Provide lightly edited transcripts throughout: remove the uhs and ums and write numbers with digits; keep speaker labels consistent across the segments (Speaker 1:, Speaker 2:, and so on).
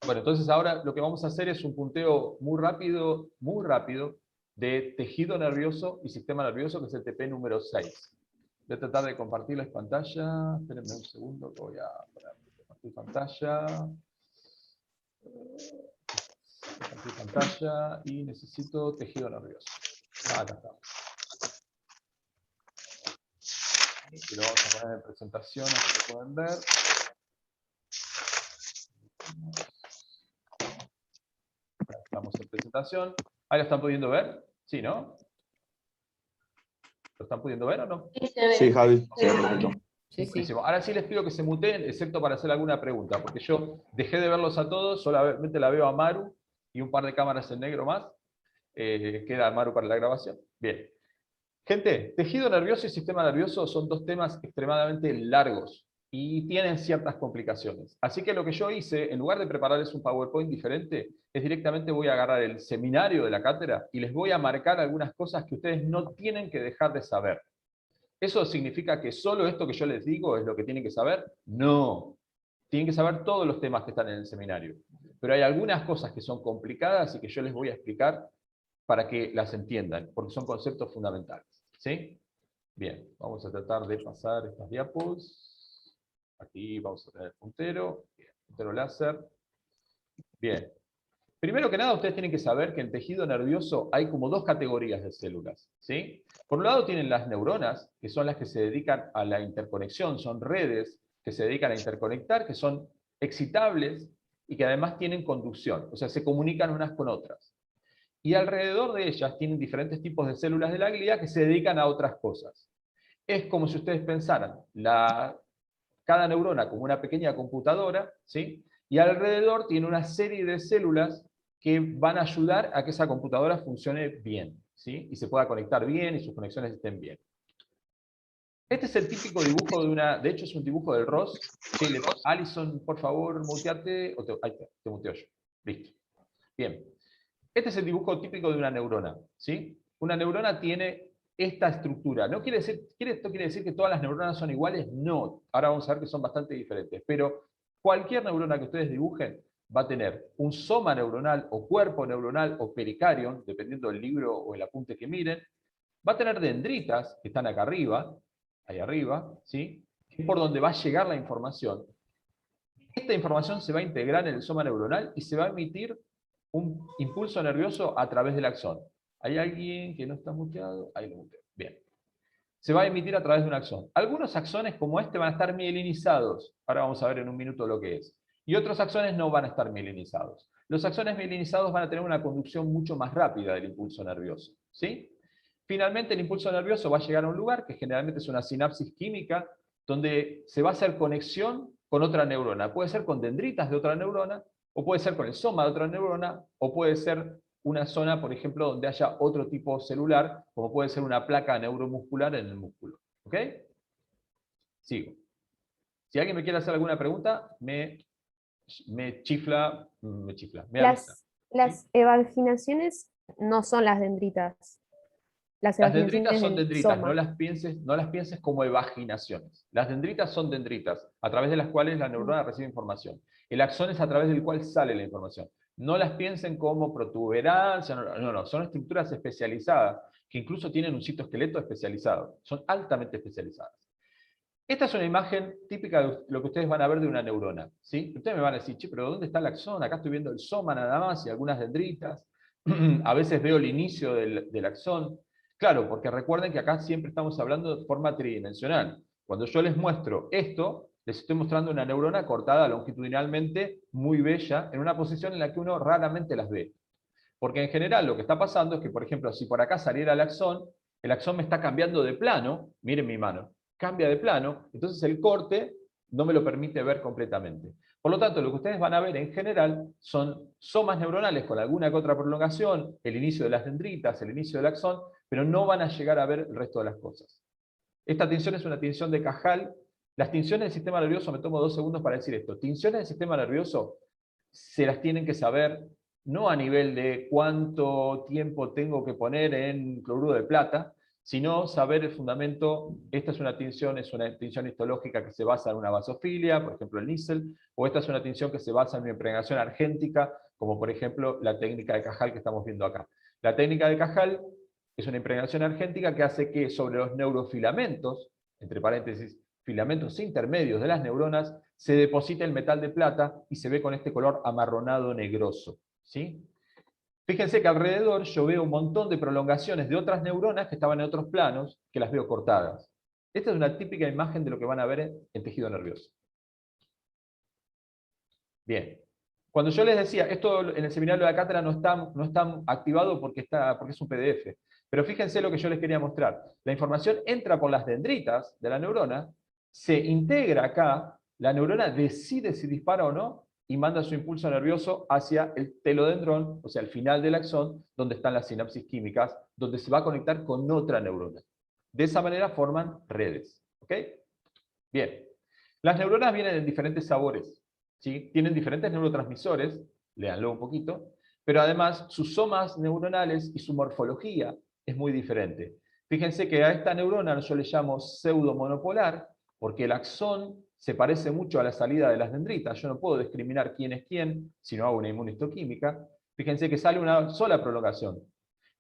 Speaker 1: Bueno, entonces ahora lo que vamos a hacer es un punteo muy rápido, de tejido nervioso y sistema nervioso, que es el TP número 6. Voy a tratar de compartirles pantalla. Espérenme un segundo que voy a poner compartir pantalla. Compartir pantalla y necesito tejido nervioso. Acá estamos. Y lo vamos a poner en presentación, así lo pueden ver. Estamos en presentación. ¿Ahí lo están pudiendo ver? Sí, ¿no? ¿Lo están pudiendo ver o no?
Speaker 2: Sí, Javi. Sí, perfecto.
Speaker 1: Buenísimo. Ahora sí les pido que se muteen, excepto para hacer alguna pregunta, porque yo dejé de verlos a todos, solamente la veo a Maru y un par de cámaras en negro más. Queda Maru para la grabación. Bien. Gente, tejido nervioso y sistema nervioso son dos temas extremadamente largos y tienen ciertas complicaciones. Así que lo que yo hice, en lugar de prepararles un PowerPoint diferente, es directamente voy a agarrar el seminario de la cátedra y les voy a marcar algunas cosas que ustedes no tienen que dejar de saber. ¿Eso significa que solo esto que yo les digo es lo que tienen que saber? No. Tienen que saber todos los temas que están en el seminario. Pero hay algunas cosas que son complicadas y que yo les voy a explicar para que las entiendan, porque son conceptos fundamentales. ¿Sí? Bien, vamos a tratar de pasar estas diapos. Aquí vamos a tener el puntero. Bien, puntero láser. Bien. Primero que nada, ustedes tienen que saber que en tejido nervioso hay como dos categorías de células, ¿sí? Por un lado tienen las neuronas, que son las que se dedican a la interconexión, son redes que se dedican a interconectar, que son excitables y que además tienen conducción, o sea, se comunican unas con otras. Y alrededor de ellas tienen diferentes tipos de células de la glía que se dedican a otras cosas. Es como si ustedes pensaran cada neurona como una pequeña computadora, ¿sí? Y alrededor tiene una serie de células que van a ayudar a que esa computadora funcione bien, ¿sí? Y se pueda conectar bien y sus conexiones estén bien. Este es el típico dibujo de hecho es un dibujo del ROS. Sí, Alison, por favor, muteate, ahí te muteo yo. Listo. Bien. Este es el dibujo típico de una neurona, ¿sí? Una neurona tiene esta estructura. ¿No quiere decir, esto quiere decir que todas las neuronas son iguales? No. Ahora vamos a ver que son bastante diferentes. Pero cualquier neurona que ustedes dibujen va a tener un soma neuronal o cuerpo neuronal o pericarion, dependiendo del libro o el apunte que miren. Va a tener dendritas, que están acá arriba, ahí arriba, ¿sí? Que es por donde va a llegar la información. Esta información se va a integrar en el soma neuronal y se va a emitir un impulso nervioso a través del axón. ¿Hay alguien que no está muteado? Ahí lo muteo. Bien. Se va a emitir a través de un axón. Algunos axones como este van a estar mielinizados. Ahora vamos a ver en un minuto lo que es. Y otros axones no van a estar mielinizados. Los axones mielinizados van a tener una conducción mucho más rápida del impulso nervioso, ¿sí? Finalmente el impulso nervioso va a llegar a un lugar que generalmente es una sinapsis química donde se va a hacer conexión con otra neurona. Puede ser con dendritas de otra neurona, o puede ser con el soma de otra neurona, o puede ser una zona, por ejemplo, donde haya otro tipo celular, como puede ser una placa neuromuscular en el músculo. ¿Ok? Sigo. Si alguien me quiere hacer alguna pregunta, me chifla, me avisa.
Speaker 3: Las evaginaciones no son las dendritas.
Speaker 1: Las dendritas son
Speaker 3: del
Speaker 1: dendritas,
Speaker 3: soma.
Speaker 1: no las pienses como evaginaciones. Las dendritas son dendritas, a través de las cuales la neurona recibe información. El axón es a través del cual sale la información. No las piensen como protuberancia, no, son estructuras especializadas, que incluso tienen un citoesqueleto especializado. Son altamente especializadas. Esta es una imagen típica de lo que ustedes van a ver de una neurona, ¿sí? Ustedes me van a decir, che, pero ¿dónde está el axón? Acá estoy viendo el soma nada más y algunas dendritas. A veces veo el inicio del axón. Claro, porque recuerden que acá siempre estamos hablando de forma tridimensional. Cuando yo les muestro esto, les estoy mostrando una neurona cortada longitudinalmente, muy bella, en una posición en la que uno raramente las ve. Porque en general lo que está pasando es que, por ejemplo, si por acá saliera el axón me está cambiando de plano, miren mi mano, cambia de plano, entonces el corte no me lo permite ver completamente. Por lo tanto, lo que ustedes van a ver en general son somas neuronales con alguna que otra prolongación, el inicio de las dendritas, el inicio del axón, pero no van a llegar a ver el resto de las cosas. Esta tinción es una tinción de Cajal. Las tinciones del sistema nervioso, me tomo 2 segundos para decir esto, tinciones del sistema nervioso se las tienen que saber no a nivel de cuánto tiempo tengo que poner en cloruro de plata, sino saber el fundamento. Esta es una tinción histológica que se basa en una basofilia, por ejemplo el Nissl, o esta es una tinción que se basa en una impregnación argéntica, como por ejemplo la técnica de Cajal que estamos viendo acá. La técnica de Cajal es una impregnación argéntica que hace que sobre los neurofilamentos, entre paréntesis, filamentos intermedios de las neuronas, se deposita el metal de plata y se ve con este color amarronado negroso, ¿sí? Fíjense que alrededor yo veo un montón de prolongaciones de otras neuronas que estaban en otros planos, que las veo cortadas. Esta es una típica imagen de lo que van a ver en tejido nervioso. Bien. Cuando yo les decía, esto en el seminario de la cátedra no está activado porque es un PDF. Pero fíjense lo que yo les quería mostrar. La información entra por las dendritas de la neurona, se integra acá, la neurona decide si dispara o no, y manda su impulso nervioso hacia el telodendrón, o sea, el final del axón, donde están las sinapsis químicas, donde se va a conectar con otra neurona. De esa manera forman redes. ¿Ok? Bien. Las neuronas vienen en diferentes sabores, ¿sí? Tienen diferentes neurotransmisores, léanlo un poquito, pero además sus somas neuronales y su morfología es muy diferente. Fíjense que a esta neurona yo le llamo pseudomonopolar, porque el axón se parece mucho a la salida de las dendritas. Yo no puedo discriminar quién es quién si no hago una inmunistoquímica. Fíjense que sale una sola prolongación.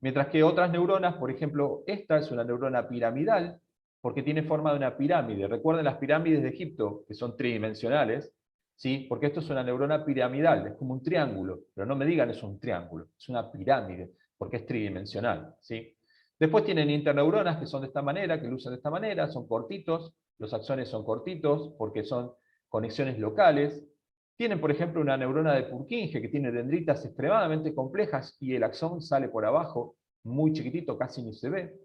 Speaker 1: Mientras que otras neuronas, por ejemplo, esta es una neurona piramidal, porque tiene forma de una pirámide. Recuerden las pirámides de Egipto, que son tridimensionales, ¿sí? Porque esto es una neurona piramidal, es como un triángulo, pero no me digan es un triángulo, es una pirámide, porque es tridimensional, ¿sí? Después tienen interneuronas que son de esta manera, que lucen de esta manera, son cortitos, los axones son cortitos porque son conexiones locales. Tienen, por ejemplo, una neurona de Purkinje que tiene dendritas extremadamente complejas y el axón sale por abajo, muy chiquitito, casi ni se ve.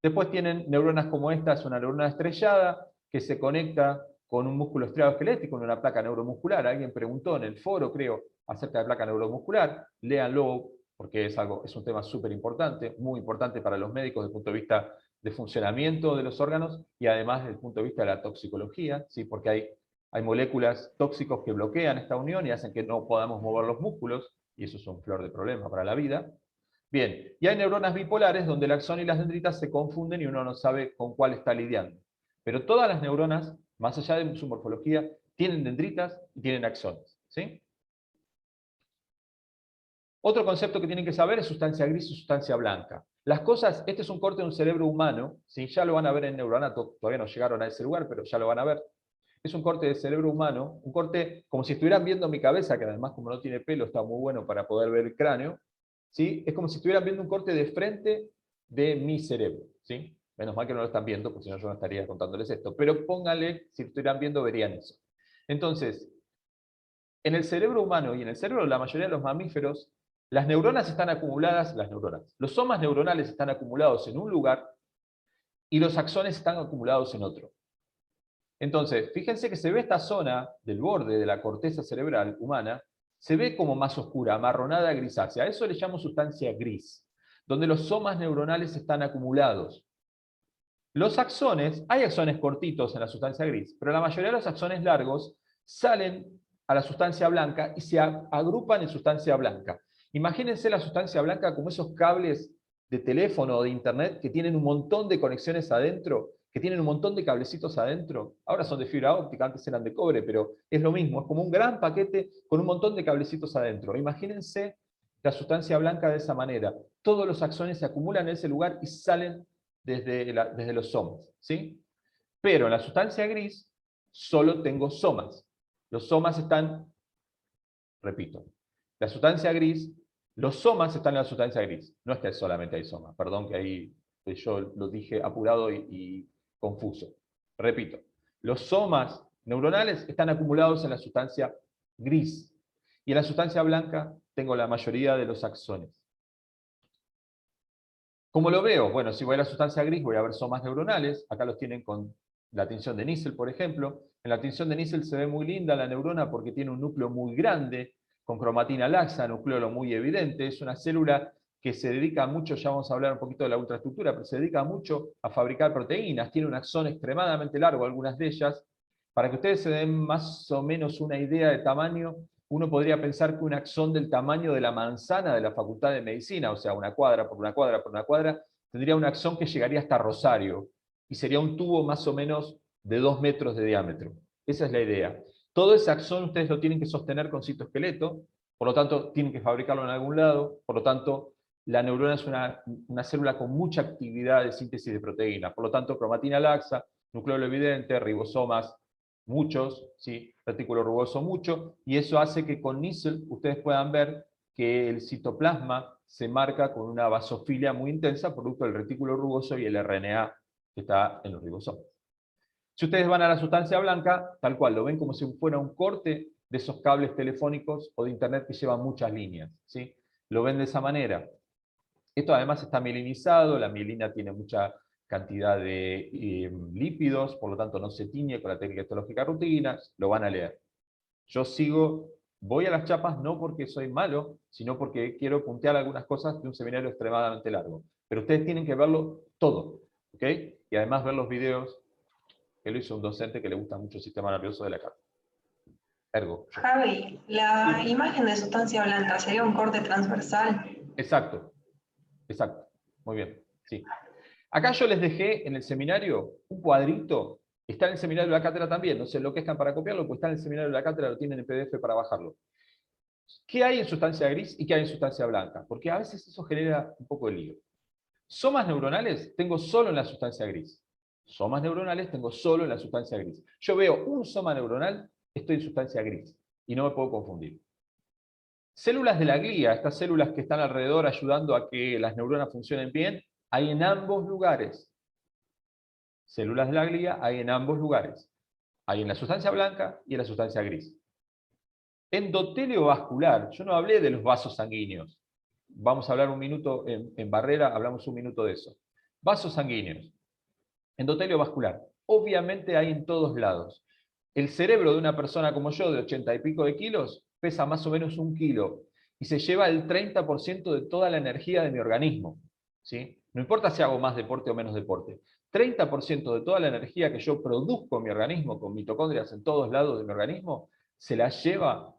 Speaker 1: Después tienen neuronas como esta, es una neurona estrellada que se conecta con un músculo estriado esquelético, con una placa neuromuscular. Alguien preguntó en el foro, creo, acerca de placa neuromuscular. Léanlo, porque es un tema súper importante, muy importante para los médicos desde el punto de vista de funcionamiento de los órganos y además desde el punto de vista de la toxicología, ¿sí? Porque hay moléculas tóxicos que bloquean esta unión y hacen que no podamos mover los músculos, y eso es un flor de problema para la vida. Bien, y hay neuronas bipolares donde el axón y las dendritas se confunden y uno no sabe con cuál está lidiando. Pero todas las neuronas, más allá de su morfología, tienen dendritas y tienen axones, ¿sí? Otro concepto que tienen que saber es sustancia gris y sustancia blanca. Las cosas, este es un corte de un cerebro humano, ¿sí? Ya lo van a ver en Neuroanato, todavía no llegaron a ese lugar, pero ya lo van a ver. Es un corte de cerebro humano, un corte como si estuvieran viendo mi cabeza, que además como no tiene pelo está muy bueno para poder ver el cráneo, ¿sí? Es como si estuvieran viendo un corte de frente de mi cerebro, ¿sí? Menos mal que no lo están viendo, porque si no yo no estaría contándoles esto, pero pónganle, si lo estuvieran viendo verían eso. Entonces, en el cerebro humano y en el cerebro de la mayoría de los mamíferos, las neuronas están acumuladas, los somas neuronales están acumulados en un lugar y los axones están acumulados en otro. Entonces, fíjense que se ve esta zona del borde de la corteza cerebral humana, se ve como más oscura, amarronada, grisácea. A eso le llamo sustancia gris, donde los somas neuronales están acumulados. Los axones, hay axones cortitos en la sustancia gris, pero la mayoría de los axones largos salen a la sustancia blanca y se agrupan en sustancia blanca. Imagínense la sustancia blanca como esos cables de teléfono o de internet que tienen un montón de conexiones adentro, que tienen un montón de cablecitos adentro. Ahora son de fibra óptica, antes eran de cobre, pero es lo mismo, es como un gran paquete con un montón de cablecitos adentro. Imagínense la sustancia blanca de esa manera. Todos los axones se acumulan en ese lugar y salen desde los somas, ¿sí? Pero en la sustancia gris solo tengo somas. Los somas están, repito, la sustancia gris, los somas están en la sustancia gris. No es que solamente hay somas, perdón que ahí yo lo dije apurado y confuso. Repito, los somas neuronales están acumulados en la sustancia gris. Y en la sustancia blanca tengo la mayoría de los axones. ¿Cómo lo veo? Bueno, si voy a la sustancia gris voy a ver somas neuronales. Acá los tienen con la tinción de Nissl, por ejemplo. En la tinción de Nissl se ve muy linda la neurona porque tiene un núcleo muy grande, con cromatina laxa, nucleolo muy evidente. Es una célula que se dedica mucho, ya vamos a hablar un poquito de la ultraestructura, pero se dedica mucho a fabricar proteínas. Tiene un axón extremadamente largo, algunas de ellas. Para que ustedes se den más o menos una idea de tamaño, uno podría pensar que un axón del tamaño de la manzana de la Facultad de Medicina, o sea, una cuadra por una cuadra por una cuadra, tendría un axón que llegaría hasta Rosario, y sería un tubo más o menos de 2 metros de diámetro. Esa es la idea. Todo ese axón ustedes lo tienen que sostener con citoesqueleto, por lo tanto tienen que fabricarlo en algún lado, por lo tanto la neurona es una célula con mucha actividad de síntesis de proteínas, por lo tanto cromatina laxa, nucleolo evidente, ribosomas muchos, ¿sí? Retículo rugoso mucho, y eso hace que con NISL ustedes puedan ver que el citoplasma se marca con una basofilia muy intensa, producto del retículo rugoso y el RNA que está en los ribosomas. Si ustedes van a la sustancia blanca, tal cual, lo ven como si fuera un corte de esos cables telefónicos o de internet que llevan muchas líneas, ¿sí? Lo ven de esa manera. Esto además está mielinizado, la mielina tiene mucha cantidad de lípidos, por lo tanto no se tiñe con la técnica histológica rutina, lo van a leer. Yo voy a las chapas no porque soy malo, sino porque quiero puntear algunas cosas de un seminario extremadamente largo. Pero ustedes tienen que verlo todo, ¿ok? Y además ver los videos que lo hizo un docente que le gusta mucho el sistema nervioso de la cara. Ergo.
Speaker 4: Javi, la
Speaker 1: Sí.
Speaker 4: imagen de sustancia blanca sería un corte transversal.
Speaker 1: Exacto, exacto. Muy bien, sí. Acá yo les dejé en el seminario un cuadrito, está en el seminario de la cátedra también, no se enloquezcan para copiarlo, pues está en el seminario de la cátedra, lo tienen en PDF para bajarlo. ¿Qué hay en sustancia gris y qué hay en sustancia blanca? Porque a veces eso genera un poco de lío. Somas neuronales tengo solo en la sustancia gris. Somas neuronales tengo solo en la sustancia gris. Yo veo un soma neuronal, estoy en sustancia gris, y no me puedo confundir. Células de la glía, estas células que están alrededor ayudando a que las neuronas funcionen bien, hay en ambos lugares. Células de la glía hay en ambos lugares. Hay en la sustancia blanca y en la sustancia gris. Endotelio vascular, yo no hablé de los vasos sanguíneos. Vamos a hablar un minuto, en Barrera hablamos un minuto de eso. Vasos sanguíneos. Endotelio vascular. Obviamente hay en todos lados. El cerebro de una persona como yo, de 80 y pico de kilos, pesa más o menos 1 kilo. Y se lleva el 30% de toda la energía de mi organismo. ¿Sí? No importa si hago más deporte o menos deporte. 30% de toda la energía que yo produzco en mi organismo, con mitocondrias en todos lados de mi organismo, se la lleva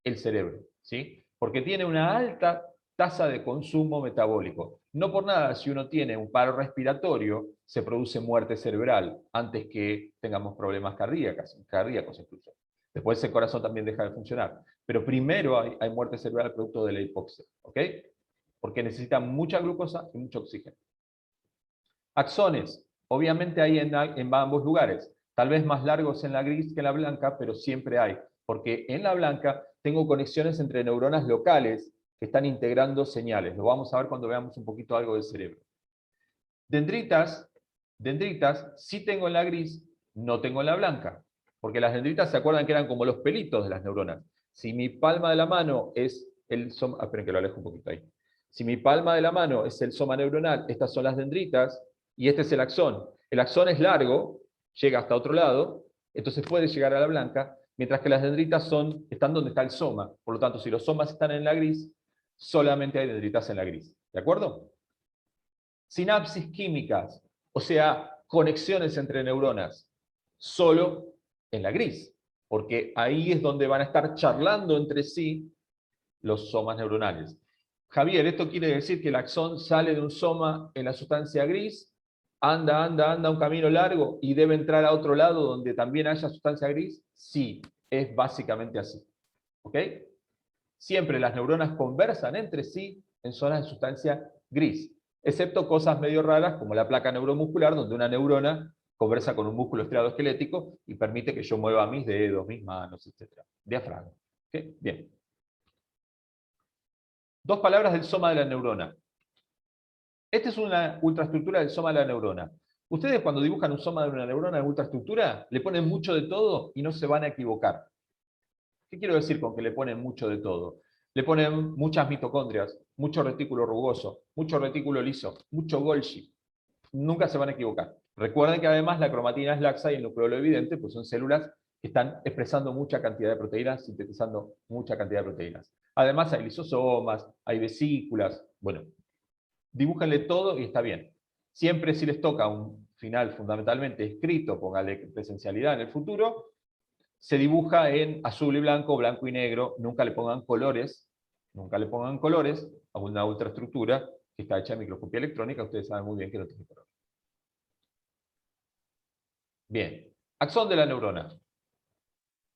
Speaker 1: el cerebro, ¿sí? Porque tiene una alta tasa de consumo metabólico. No por nada, si uno tiene un paro respiratorio, se produce muerte cerebral antes que tengamos problemas cardíacos incluso. Después el corazón también deja de funcionar. Pero primero hay muerte cerebral producto de la hipoxia, ¿ok? Porque necesita mucha glucosa y mucho oxígeno. Axones, obviamente hay en ambos lugares. Tal vez más largos en la gris que en la blanca, pero siempre hay. Porque en la blanca tengo conexiones entre neuronas locales que están integrando señales. Lo vamos a ver cuando veamos un poquito algo del cerebro. Dendritas sí tengo en la gris, no tengo en la blanca. Porque las dendritas, ¿se acuerdan que eran como los pelitos de las neuronas? Si mi palma de la mano es el soma... esperen que lo alejo un poquito ahí. Si mi palma de la mano es el soma neuronal, estas son las dendritas, y este es el axón. El axón es largo, llega hasta otro lado, entonces puede llegar a la blanca, mientras que las dendritas están donde está el soma. Por lo tanto, si los somas están en la gris, solamente hay dendritas en la gris. ¿De acuerdo? Sinapsis químicas, o sea, conexiones entre neuronas, solo en la gris, porque ahí es donde van a estar charlando entre sí los somas neuronales. Javier, ¿esto quiere decir que el axón sale de un soma en la sustancia gris, anda un camino largo y debe entrar a otro lado donde también haya sustancia gris? Sí, es básicamente así. ¿Ok? Siempre las neuronas conversan entre sí en zonas de sustancia gris, excepto cosas medio raras como la placa neuromuscular, donde una neurona conversa con un músculo estriado esquelético y permite que yo mueva mis dedos, mis manos, etc. Diafragma. ¿Okay? Bien. 2 palabras del soma de la neurona. Esta es una ultraestructura del soma de la neurona. Ustedes cuando dibujan un soma de una neurona en ultraestructura, le ponen mucho de todo y no se van a equivocar. ¿Qué quiero decir con que le ponen mucho de todo? Le ponen muchas mitocondrias, mucho retículo rugoso, mucho retículo liso, mucho Golgi. Nunca se van a equivocar. Recuerden que además la cromatina es laxa y el nucleolo evidente, pues son células que están expresando mucha cantidad de proteínas, sintetizando mucha cantidad de proteínas. Además hay lisosomas, hay vesículas, bueno, dibújenle todo y está bien. Siempre si les toca un final fundamentalmente escrito, póngale presencialidad en el futuro, se dibuja en azul y blanco y negro, nunca le pongan colores a una ultraestructura que está hecha en microscopía electrónica, ustedes saben muy bien que no tiene color. Bien, axón de la neurona.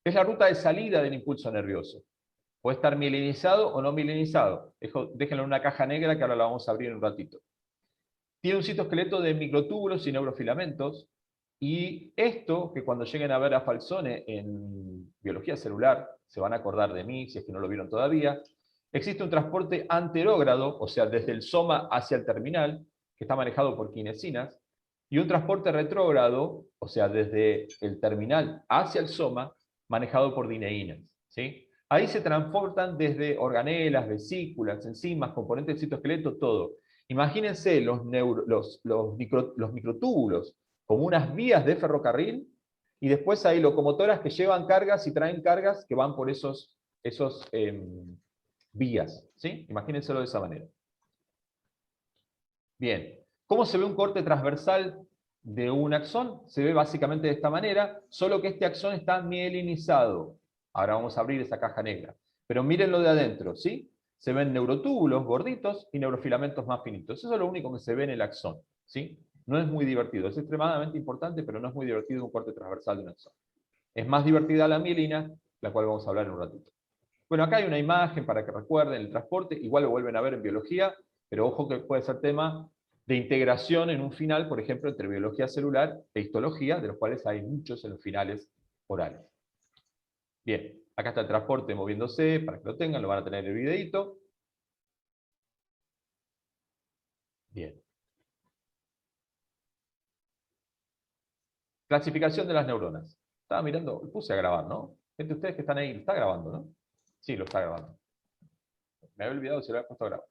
Speaker 1: Es la ruta de salida del impulso nervioso. Puede estar mielinizado o no mielinizado. Déjenlo en una caja negra que ahora la vamos a abrir en un ratito. Tiene un citoesqueleto de microtúbulos y neurofilamentos. Y esto, que cuando lleguen a ver a Falzone en biología celular, se van a acordar de mí, si es que no lo vieron todavía, existe un transporte anterógrado, o sea, desde el soma hacia el terminal, que está manejado por kinesinas, y un transporte retrógrado, o sea, desde el terminal hacia el soma, manejado por dineínas, ¿sí? Ahí se transportan desde organelas, vesículas, enzimas, componentes del citoesqueleto, todo. Imagínense los microtúbulos como unas vías de ferrocarril, y después hay locomotoras que llevan cargas y traen cargas que van por esos vías, ¿sí? Imagínenselo de esa manera. Bien, ¿cómo se ve un corte transversal de un axón? Se ve básicamente de esta manera, solo que este axón está mielinizado. Ahora vamos a abrir esa caja negra. Pero mírenlo de adentro, ¿sí? Se ven neurotúbulos gorditos y neurofilamentos más finitos. Eso es lo único que se ve en el axón, ¿sí? No es muy divertido, es extremadamente importante, pero no es muy divertido un corte transversal de un axón. Es más divertida la mielina, la cual vamos a hablar en un ratito. Bueno, acá hay una imagen para que recuerden el transporte, igual lo vuelven a ver en biología, pero ojo que puede ser tema de integración en un final, por ejemplo, entre biología celular e histología, de los cuales hay muchos en los finales orales. Bien, acá está el transporte moviéndose, para que lo tengan, lo van a tener en el videito. Bien. Clasificación de las neuronas. Estaba mirando, puse a grabar, ¿no? Gente, ustedes que están ahí, ¿lo está grabando, no? Sí, lo está grabando. Me había olvidado si lo había puesto a grabar.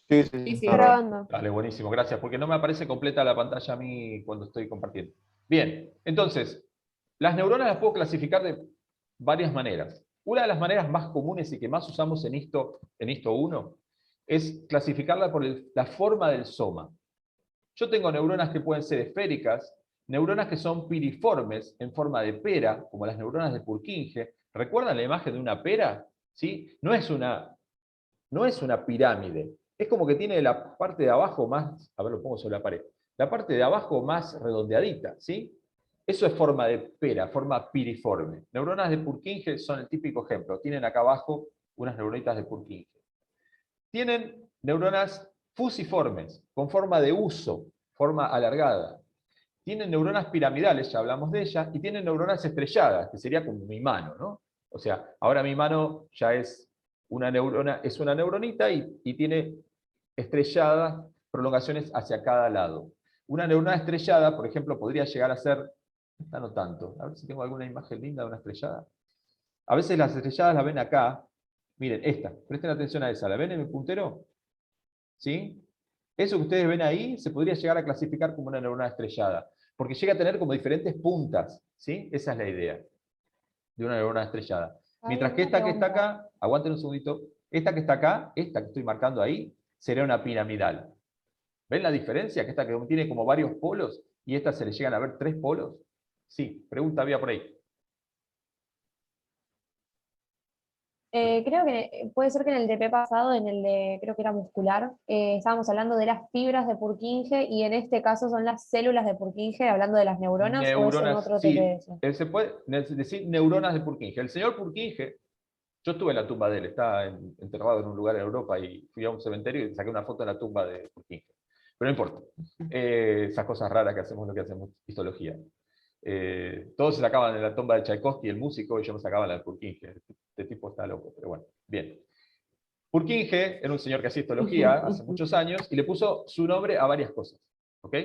Speaker 2: Sí,
Speaker 3: Está grabando.
Speaker 1: Dale, buenísimo, gracias, porque no me aparece completa la pantalla a mí cuando estoy compartiendo. Bien, entonces, las neuronas las puedo clasificar de varias maneras. Una de las maneras más comunes y que más usamos en Histo 1 es clasificarla por la forma del soma. Yo tengo neuronas que pueden ser esféricas, neuronas que son piriformes en forma de pera, como las neuronas de Purkinje. ¿Recuerdan la imagen de una pera? ¿Sí? No es una pirámide. Es como que tiene la parte de abajo más, a ver, lo pongo sobre la pared, la parte de abajo más redondeadita, ¿sí? Eso es forma de pera, forma piriforme. Neuronas de Purkinje son el típico ejemplo. Tienen acá abajo unas neuronitas de Purkinje. Tienen neuronas fusiformes, con forma de huso, forma alargada. Tienen neuronas piramidales, ya hablamos de ellas, y tienen neuronas estrelladas, que sería como mi mano, ¿no? O sea, ahora mi mano ya es una neuronita y tiene estrelladas prolongaciones hacia cada lado. Una neurona estrellada, por ejemplo, podría llegar a ser, esta no tanto, a ver si tengo alguna imagen linda de una estrellada. A veces las estrelladas la ven acá. Miren, esta, presten atención a esa, ¿la ven en el puntero? ¿Sí? Eso que ustedes ven ahí se podría llegar a clasificar como una neurona estrellada, porque llega a tener como diferentes puntas, ¿sí? Esa es la idea de una neurona estrellada. Mientras que esta que está acá, aguanten un segundito, esta que está acá, esta que estoy marcando ahí, sería una piramidal. ¿Ven la diferencia? Que esta que tiene como varios polos, y esta se le llegan a ver 3 polos. Sí, pregunta había por ahí.
Speaker 3: Creo que puede ser que en el TP pasado, en el de, creo que era muscular, estábamos hablando de las fibras de Purkinje, y en este caso son las células de Purkinje, hablando de las neuronas, o es en
Speaker 1: Neuronas,
Speaker 3: otro
Speaker 1: sí,
Speaker 3: TP eso.
Speaker 1: se puede decir neuronas de Purkinje. El señor Purkinje, yo estuve en la tumba de él, está enterrado en un lugar en Europa, y fui a un cementerio y saqué una foto de la tumba de Purkinje. Pero no importa, esas cosas raras que hacemos, lo que hacemos, histología. Todos se sacaban en la tumba de Tchaikovsky, el músico, y yo me sacaba la de Purkinje. Este tipo está loco, pero bueno, bien. Purkinje era un señor que hacía histología hace muchos años y le puso su nombre a varias cosas. ¿Ok?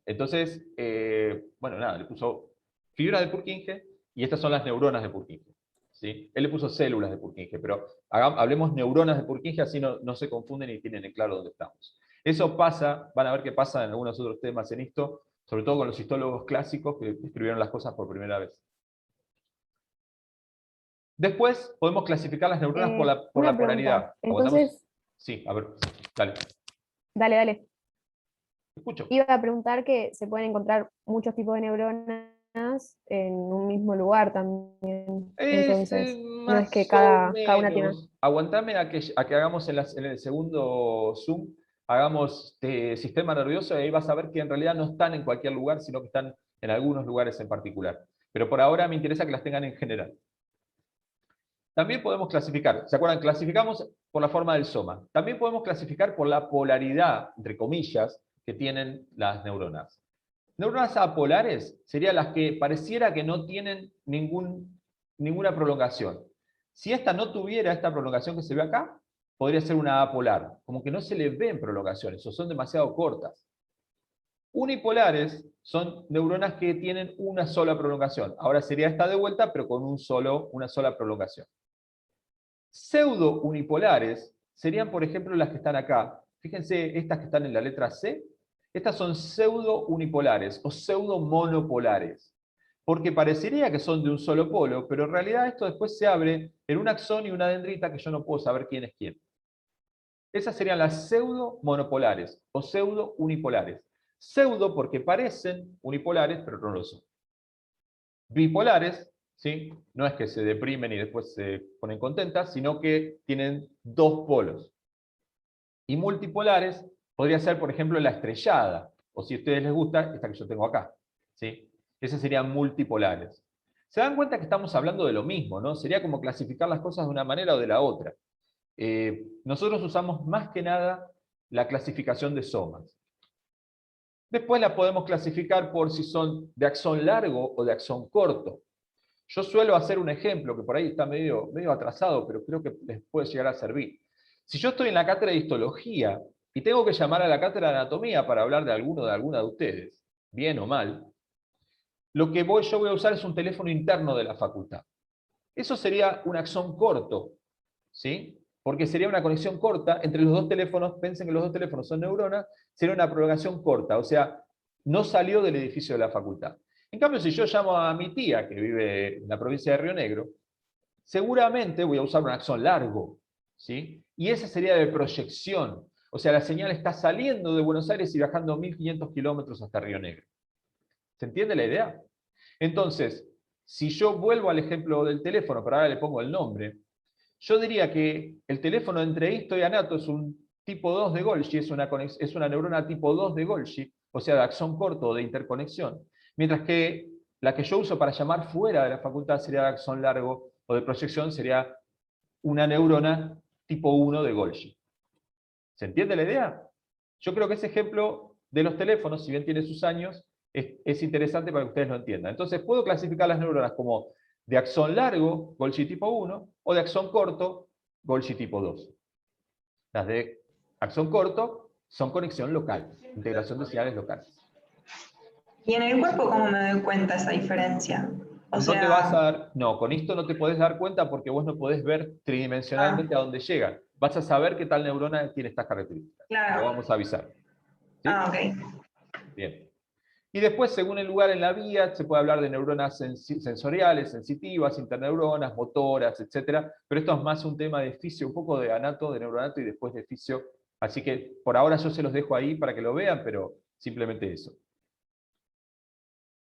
Speaker 1: Entonces, bueno, nada, le puso fibra de Purkinje y estas son las neuronas de Purkinje. ¿Sí? Él le puso células de Purkinje, pero hablemos neuronas de Purkinje, así no se confunden y tienen en claro dónde estamos. Eso pasa, van a ver qué pasa en algunos otros temas en esto, sobre todo con los histólogos clásicos que describieron las cosas por primera vez. Después podemos clasificar las neuronas por la
Speaker 3: Una
Speaker 1: polaridad.
Speaker 3: pregunta. Entonces,
Speaker 1: Sí, a ver, dale.
Speaker 3: dale.
Speaker 1: Te escucho.
Speaker 3: Iba a preguntar que se pueden encontrar muchos tipos de neuronas en un mismo lugar también. Entonces, no es que cada una tiene.
Speaker 1: Aguantame a que hagamos en el segundo Zoom, hagamos sistema nervioso y ahí vas a ver que en realidad no están en cualquier lugar, sino que están en algunos lugares en particular. Pero por ahora me interesa que las tengan en general. También podemos clasificar, ¿se acuerdan? Clasificamos por la forma del soma. También podemos clasificar por la polaridad, entre comillas, que tienen las neuronas. Neuronas apolares serían las que pareciera que no tienen ninguna prolongación. Si esta no tuviera esta prolongación que se ve acá, podría ser una apolar, como que no se le ven prolongaciones o son demasiado cortas. Unipolares son neuronas que tienen una sola prolongación. Ahora sería esta de vuelta, pero con una sola prolongación. Pseudo unipolares serían, por ejemplo, las que están acá. Fíjense, estas que están en la letra C. Estas son pseudo unipolares o pseudo monopolares. Porque parecería que son de un solo polo, pero en realidad esto después se abre en un axón y una dendrita que yo no puedo saber quién es quién. Esas serían las pseudo monopolares o pseudo unipolares. Pseudo porque parecen unipolares, pero no lo son. Bipolares, ¿sí? No es que se deprimen y después se ponen contentas, sino que tienen dos polos. Y multipolares podría ser, por ejemplo, la estrellada, o si a ustedes les gusta, esta que yo tengo acá, ¿sí? Esas serían multipolares. Se dan cuenta que estamos hablando de lo mismo, ¿no? Sería como clasificar las cosas de una manera o de la otra. Nosotros usamos más que nada la clasificación de somas. Después la podemos clasificar por si son de axón largo o de axón corto. Yo suelo hacer un ejemplo que por ahí está medio atrasado, pero creo que les puede llegar a servir. Si yo estoy en la cátedra de histología y tengo que llamar a la cátedra de anatomía para hablar de alguna de ustedes, bien o mal, lo que yo voy a usar es un teléfono interno de la facultad. Eso sería un axón corto, ¿sí? Porque sería una conexión corta entre los dos teléfonos. Piensen que los dos teléfonos son neuronas, sería una prolongación corta, o sea, no salió del edificio de la facultad. En cambio, si yo llamo a mi tía, que vive en la provincia de Río Negro, seguramente voy a usar un axón largo, ¿sí? Y ese sería de proyección, o sea, la señal está saliendo de Buenos Aires y viajando 1500 kilómetros hasta Río Negro. ¿Se entiende la idea? Entonces, si yo vuelvo al ejemplo del teléfono, pero ahora le pongo el nombre, yo diría que el teléfono entre Histo y Anato es un tipo 2 de Golgi, es una neurona tipo 2 de Golgi, o sea, de axón corto o de interconexión, mientras que la que yo uso para llamar fuera de la facultad sería de axón largo o de proyección, sería una neurona tipo 1 de Golgi. ¿Se entiende la idea? Yo creo que ese ejemplo de los teléfonos, si bien tiene sus años, es interesante para que ustedes lo entiendan. Entonces, puedo clasificar las neuronas como de axón largo, Golgi tipo 1, o de axón corto, Golgi tipo 2. Las de axón corto son conexión local, integración de señales locales.
Speaker 4: ¿Y en el cuerpo cómo me doy cuenta esa diferencia?
Speaker 1: No, con esto no te podés dar cuenta porque vos no podés ver tridimensionalmente a dónde llegan. Vas a saber qué tal neurona tiene estas características.
Speaker 4: Claro.
Speaker 1: Lo vamos a avisar. ¿Sí?
Speaker 4: Ok.
Speaker 1: Bien. Y después, según el lugar en la vía, se puede hablar de neuronas sensoriales, sensitivas, interneuronas, motoras, etc. Pero esto es más un tema de fisio, un poco de anato, de neuronato y después de fisio. Así que por ahora yo se los dejo ahí para que lo vean, pero simplemente eso.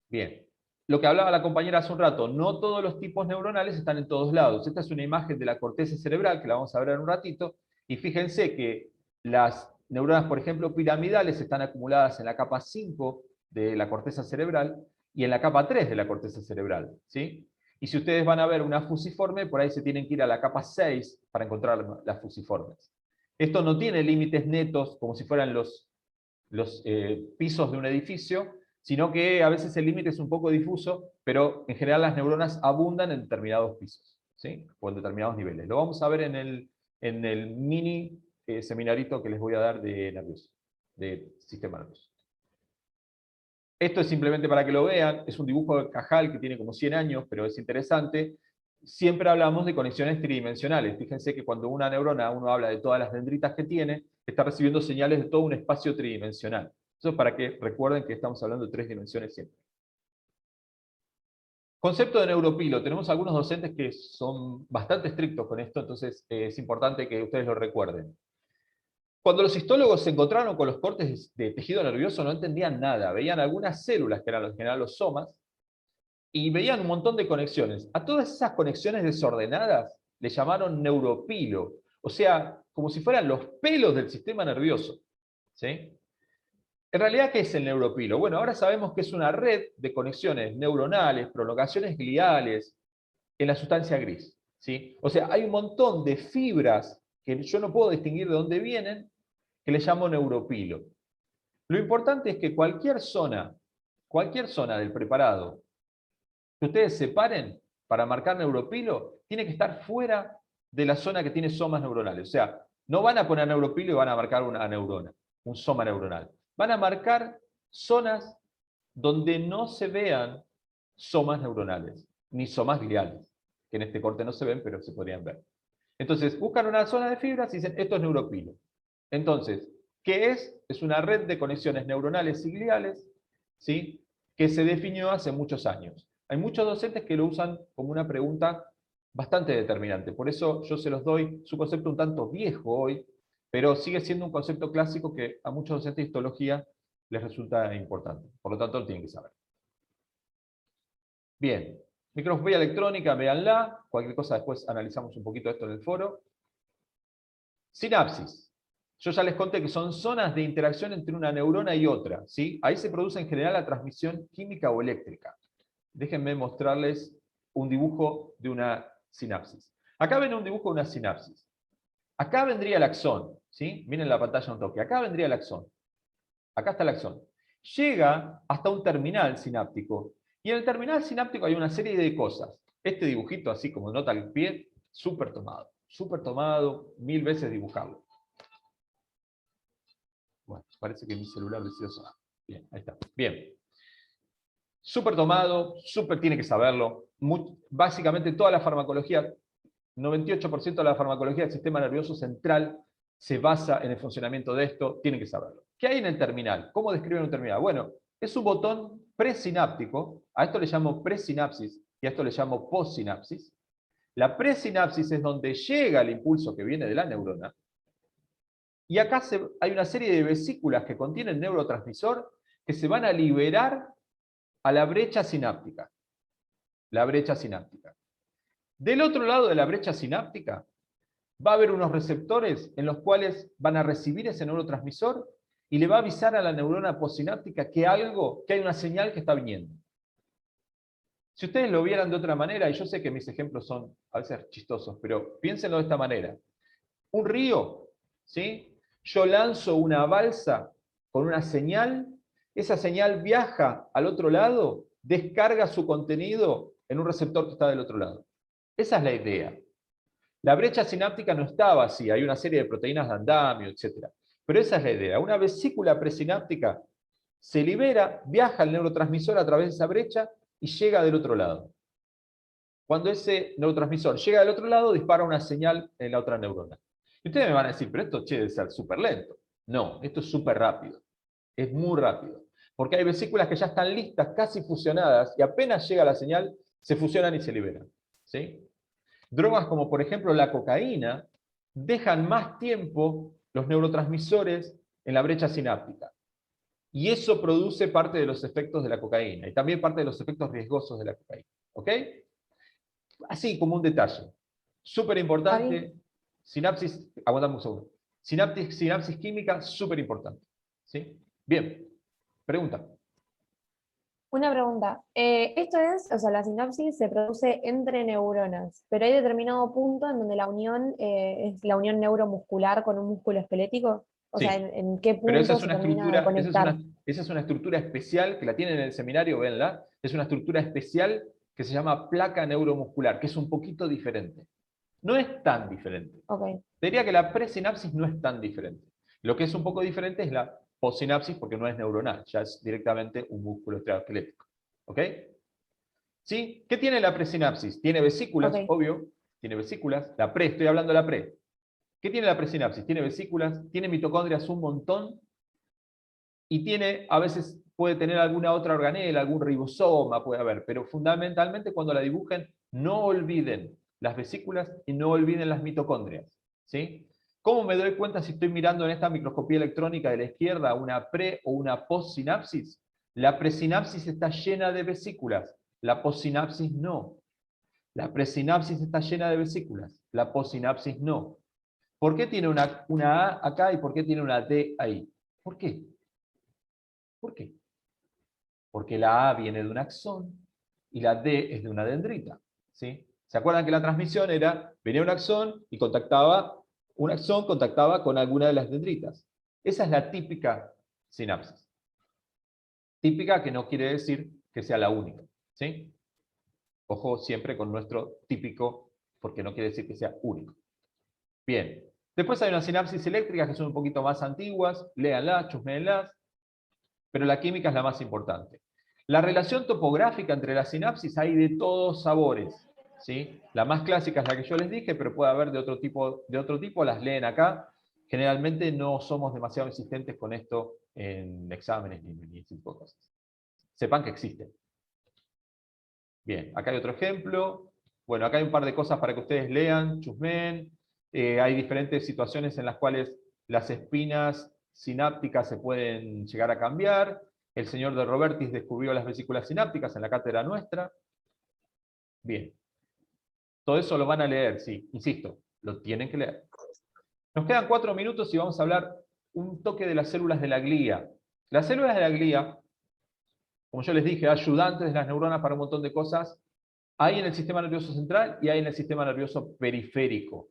Speaker 1: Bien. Lo que hablaba la compañera hace un rato, no todos los tipos neuronales están en todos lados. Esta es una imagen de la corteza cerebral, que la vamos a ver en un ratito, y fíjense que las neuronas, por ejemplo, piramidales, están acumuladas en la capa 5 de la corteza cerebral y en la capa 3 de la corteza cerebral, ¿sí? Y si ustedes van a ver una fusiforme, por ahí se tienen que ir a la capa 6 para encontrar las fusiformes. Esto no tiene límites netos, como si fueran los pisos de un edificio, sino que a veces el límite es un poco difuso, pero en general las neuronas abundan en determinados pisos, ¿sí? O en determinados niveles. Lo vamos a ver en el mini seminarito que les voy a dar de sistema nervioso. Esto es simplemente para que lo vean, es un dibujo de Cajal que tiene como 100 años, pero es interesante. Siempre hablamos de conexiones tridimensionales. Fíjense que cuando una neurona, uno habla de todas las dendritas que tiene, está recibiendo señales de todo un espacio tridimensional. Eso es para que recuerden que estamos hablando de 3 dimensiones siempre. Concepto de neuropilo. Tenemos algunos docentes que son bastante estrictos con esto, entonces es importante que ustedes lo recuerden. Cuando los histólogos se encontraron con los cortes de tejido nervioso no entendían nada, veían algunas células, que eran en general los somas, y veían un montón de conexiones. A todas esas conexiones desordenadas le llamaron neuropilo, o sea, como si fueran los pelos del sistema nervioso. ¿Sí? En realidad, ¿qué es el neuropilo? Bueno, ahora sabemos que es una red de conexiones neuronales, prolongaciones gliales en la sustancia gris. ¿Sí? O sea, hay un montón de fibras que yo no puedo distinguir de dónde vienen, que le llamo neuropilo. Lo importante es que cualquier zona del preparado que ustedes separen para marcar neuropilo, tiene que estar fuera de la zona que tiene somas neuronales. O sea, no van a poner neuropilo y van a marcar una neurona, un soma neuronal. Van a marcar zonas donde no se vean somas neuronales, ni somas gliales, que en este corte no se ven, pero se podrían ver. Entonces, buscan una zona de fibras y dicen, esto es neuropilo. Entonces, ¿qué es? Es una red de conexiones neuronales y gliales, ¿sí? Que se definió hace muchos años. Hay muchos docentes que lo usan como una pregunta bastante determinante. Por eso yo se los doy, su concepto un tanto viejo hoy, pero sigue siendo un concepto clásico que a muchos docentes de histología les resulta importante. Por lo tanto, lo tienen que saber. Bien, microscopía electrónica, véanla. Cualquier cosa después analizamos un poquito esto en el foro. Sinapsis. Yo ya les conté que son zonas de interacción entre una neurona y otra, ¿sí? Ahí se produce en general la transmisión química o eléctrica. Déjenme mostrarles un dibujo de una sinapsis. Acá ven un dibujo de una sinapsis. Acá vendría el axón, ¿sí? Miren la pantalla un toque. Acá vendría el axón. Acá está el axón. Llega hasta un terminal sináptico. Y en el terminal sináptico hay una serie de cosas. Este dibujito, así como nota al pie, súper tomado, 1000 veces dibujarlo. Bueno, parece que mi celular decidió sonar. Bien, ahí está. Bien. Súper tomado, súper tiene que saberlo. Básicamente toda la farmacología, 98% de la farmacología del sistema nervioso central se basa en el funcionamiento de esto, tienen que saberlo. ¿Qué hay en el terminal? ¿Cómo describen un terminal? Bueno, es un botón presináptico, a esto le llamo presinapsis y a esto le llamo postsinapsis. La presinapsis es donde llega el impulso que viene de la neurona, y acá hay una serie de vesículas que contienen neurotransmisor que se van a liberar a la brecha sináptica. La brecha sináptica. Del otro lado de la brecha sináptica va a haber unos receptores en los cuales van a recibir ese neurotransmisor y le va a avisar a la neurona postsináptica que hay una señal que está viniendo. Si ustedes lo vieran de otra manera, y yo sé que mis ejemplos son a veces chistosos, pero piénsenlo de esta manera. Un río, ¿sí? Yo lanzo una balsa con una señal, esa señal viaja al otro lado, descarga su contenido en un receptor que está del otro lado. Esa es la idea. La brecha sináptica no está vacía, hay una serie de proteínas de andamio, etc. Pero esa es la idea. Una vesícula presináptica se libera, viaja el neurotransmisor a través de esa brecha y llega del otro lado. Cuando ese neurotransmisor llega del otro lado, dispara una señal en la otra neurona. Y ustedes me van a decir, pero esto debe ser súper lento. No, esto es súper rápido. Es muy rápido. Porque hay vesículas que ya están listas, casi fusionadas, y apenas llega la señal, se fusionan y se liberan. ¿Sí? Drogas como por ejemplo la cocaína, dejan más tiempo los neurotransmisores en la brecha sináptica. Y eso produce parte de los efectos de la cocaína, y también parte de los efectos riesgosos de la cocaína. ¿Ok? Así como un detalle. Súper importante. Sinapsis, aguantame un segundo. Sinapsis química, súper importante. ¿Sí? Bien. Pregunta.
Speaker 3: Una pregunta. Esto es, o sea, la sinapsis se produce entre neuronas, pero hay determinado punto en donde la unión es la unión neuromuscular con un músculo esquelético. O
Speaker 1: Sí.
Speaker 3: sea, ¿en qué
Speaker 1: Pero esa
Speaker 3: punto
Speaker 1: es
Speaker 3: se
Speaker 1: una
Speaker 3: termina de
Speaker 1: estructura,
Speaker 3: conectar?
Speaker 1: esa es una estructura especial que la tienen en el seminario, véanla. Es una estructura especial que se llama placa neuromuscular, que es un poquito diferente. No es tan diferente.
Speaker 3: Ok.
Speaker 1: Te diría que la presinapsis no es tan diferente. Lo que es un poco diferente es la postsinapsis porque no es neuronal, ya es directamente un músculo esquelético. ¿Ok? ¿Sí? ¿Qué tiene la presinapsis? Tiene vesículas,
Speaker 3: Ok.
Speaker 1: obvio, tiene vesículas. La pre, estoy hablando de la pre. ¿Qué tiene la presinapsis? Tiene vesículas, tiene mitocondrias un montón, y tiene, a veces puede tener alguna otra organela, algún ribosoma puede haber, pero fundamentalmente cuando la dibujen, no olviden las vesículas y no olviden las mitocondrias. ¿Sí? ¿Cómo me doy cuenta si estoy mirando en esta microscopía electrónica de la izquierda una pre o una postsinapsis? La presinapsis está llena de vesículas, la postsinapsis no. La presinapsis está llena de vesículas, la postsinapsis no. ¿Por qué tiene una A acá y por qué tiene una D ahí? ¿Por qué? ¿Por qué? Porque la A viene de un axón y la D es de una dendrita. ¿Sí? ¿Se acuerdan que la transmisión era, venía un axón y un axón contactaba con alguna de las dendritas? Esa es la típica sinapsis. Típica que no quiere decir que sea la única. ¿Sí? Ojo siempre con nuestro típico, porque no quiere decir que sea único. Bien. Después hay unas sinapsis eléctricas que son un poquito más antiguas, léanlas, chusméenlas, pero la química es la más importante. La relación topográfica entre las sinapsis hay de todos sabores. ¿Sí? La más clásica es la que yo les dije, pero puede haber de otro tipo, las leen acá. Generalmente no somos demasiado insistentes con esto en exámenes ni ese tipo de cosas. Sepan que existen. Bien, acá hay otro ejemplo. Bueno, acá hay un par de cosas para que ustedes lean, chusmen. Hay diferentes situaciones en las cuales las espinas sinápticas se pueden llegar a cambiar. El señor de Robertis descubrió las vesículas sinápticas en la cátedra nuestra. Bien. Todo eso lo van a leer, sí, insisto, lo tienen que leer. Nos quedan 4 minutos y vamos a hablar un toque de las células de la glía. Las células de la glía, como yo les dije, ayudantes de las neuronas para un montón de cosas, hay en el sistema nervioso central y hay en el sistema nervioso periférico.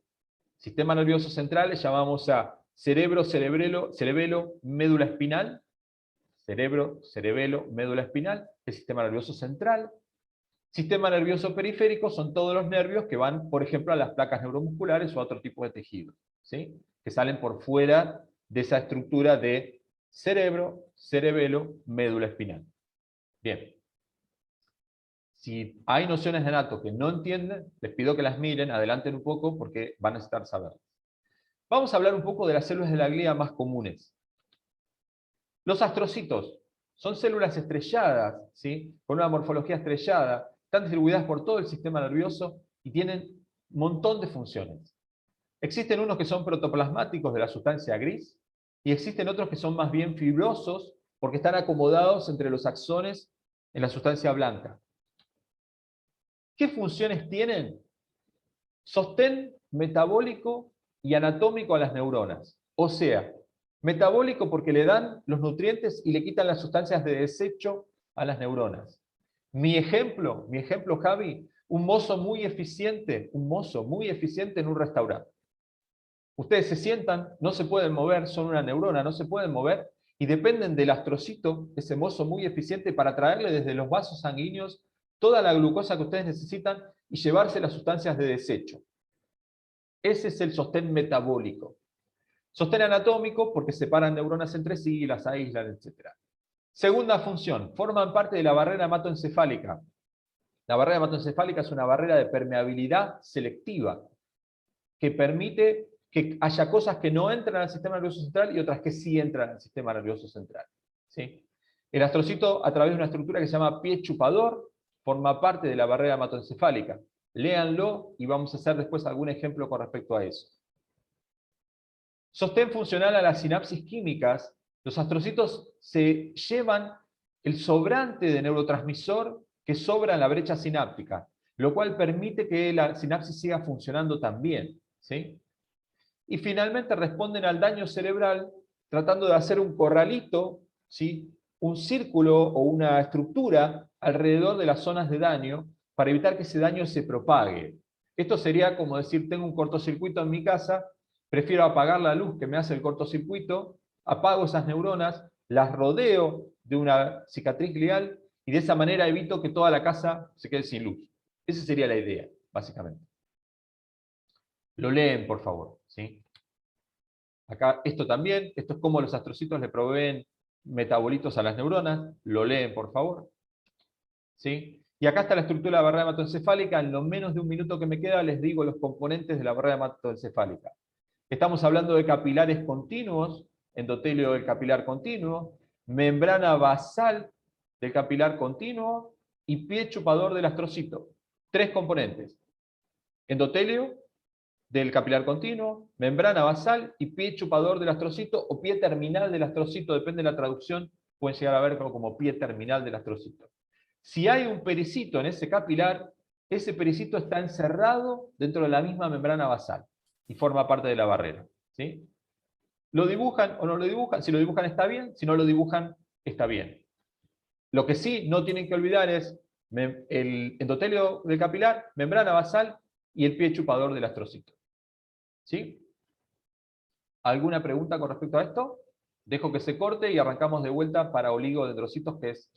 Speaker 1: Sistema nervioso central le llamamos a cerebro, cerebelo, médula espinal. Cerebro, cerebelo, médula espinal, el sistema nervioso central. Sistema nervioso periférico son todos los nervios que van, por ejemplo, a las placas neuromusculares o a otro tipo de tejido, ¿sí? Que salen por fuera de esa estructura de cerebro, cerebelo, médula espinal. Bien. Si hay nociones de anato que no entienden, les pido que las miren, adelanten un poco porque van a necesitar saberlas. Vamos a hablar un poco de las células de la glía más comunes. Los astrocitos son células estrelladas, ¿sí? Con una morfología estrellada, están distribuidas por todo el sistema nervioso y tienen un montón de funciones. Existen unos que son protoplasmáticos de la sustancia gris y existen otros que son más bien fibrosos porque están acomodados entre los axones en la sustancia blanca. ¿Qué funciones tienen? Sostén metabólico y anatómico a las neuronas. O sea, metabólico porque le dan los nutrientes y le quitan las sustancias de desecho a las neuronas. Mi ejemplo, Javi, un mozo muy eficiente en un restaurante. Ustedes se sientan, no se pueden mover, son una neurona, no se pueden mover, y dependen del astrocito, ese mozo muy eficiente, para traerle desde los vasos sanguíneos toda la glucosa que ustedes necesitan y llevarse las sustancias de desecho. Ese es el sostén metabólico. Sostén anatómico, porque separan neuronas entre sí, las aíslan, etc. Segunda función, forman parte de la barrera hematoencefálica. La barrera hematoencefálica es una barrera de permeabilidad selectiva que permite que haya cosas que no entran al sistema nervioso central y otras que sí entran al sistema nervioso central. ¿Sí? El astrocito, a través de una estructura que se llama pie chupador, forma parte de la barrera hematoencefálica. Léanlo y vamos a hacer después algún ejemplo con respecto a eso. Sostén funcional a las sinapsis químicas. Los astrocitos se llevan el sobrante de neurotransmisor que sobra en la brecha sináptica, lo cual permite que la sinapsis siga funcionando también, ¿sí? Y finalmente responden al daño cerebral tratando de hacer un corralito, ¿sí? Un círculo o una estructura alrededor de las zonas de daño para evitar que ese daño se propague. Esto sería como decir, tengo un cortocircuito en mi casa, prefiero apagar la luz que me hace el cortocircuito, apago esas neuronas, las rodeo de una cicatriz glial y de esa manera evito que toda la casa se quede sin luz. Esa sería la idea, básicamente. Lo leen, por favor, ¿sí? Acá, esto también, esto es como los astrocitos le proveen metabolitos a las neuronas, lo leen, por favor. ¿Sí? Y acá está la estructura de la barrera hematoencefálica. En lo menos de un minuto que me queda les digo los componentes de la barrera hematoencefálica. Estamos hablando de capilares continuos, endotelio del capilar continuo, membrana basal del capilar continuo y pie chupador del astrocito. 3 componentes. Endotelio del capilar continuo, membrana basal y pie chupador del astrocito o pie terminal del astrocito, depende de la traducción, pueden llegar a verlo como pie terminal del astrocito. Si hay un pericito en ese capilar, ese pericito está encerrado dentro de la misma membrana basal y forma parte de la barrera, ¿sí? ¿Lo dibujan o no lo dibujan? Si lo dibujan está bien, si no lo dibujan está bien. Lo que sí no tienen que olvidar es el endotelio del capilar, membrana basal y el pie chupador del astrocito. ¿Sí? ¿Alguna pregunta con respecto a esto? Dejo que se corte y arrancamos de vuelta para oligodendrocitos, que es